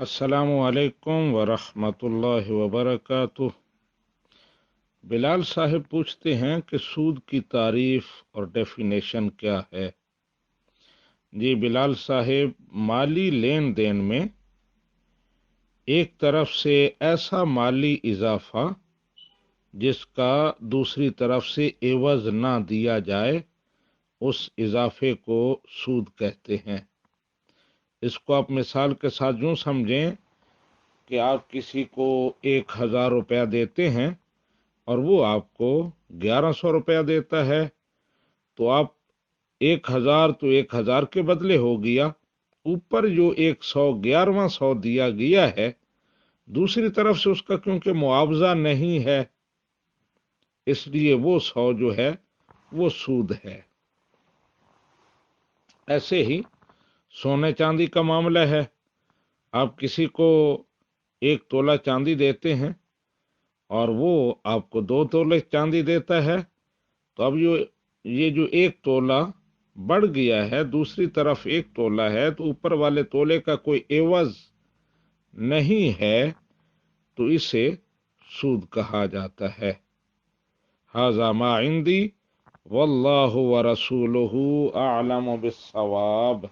السلام علیکم ورحمۃ اللہ وبرکاتہ۔ بلال صاحب پوچھتے ہیں کہ سود کی تعریف اور ڈیفینیشن کیا ہے؟ جی بلال صاحب، مالی لین دین میں ایک طرف سے ایسا مالی اضافہ جس کا دوسری طرف سے عوض نہ دیا جائے، اس اضافے کو سود کہتے ہیں۔ اس کو آپ مثال کے ساتھ یوں سمجھیں کہ آپ کسی کو 1,000 روپیہ دیتے ہیں اور وہ آپ کو 1,100 روپیہ دیتا ہے، تو آپ 1,000 تو 1,000 کے بدلے ہو گیا، اوپر جو 100 1100 دیا گیا ہے دوسری طرف سے اس کا کیونکہ معاوضہ نہیں ہے، اس لیے وہ 100 جو ہے وہ سود ہے۔ ایسے ہی سونے چاندی کا معاملہ ہے، آپ کسی کو 1 تولہ چاندی دیتے ہیں اور وہ آپ کو 2 تولے چاندی دیتا ہے، تو اب یہ جو 1 تولہ بڑھ گیا ہے، دوسری طرف 1 تولہ ہے، تو اوپر والے تولے کا کوئی عوض نہیں ہے، تو اسے سود کہا جاتا ہے۔ ھذا ما عندی واللہ ورسولہ اعلم بالصواب۔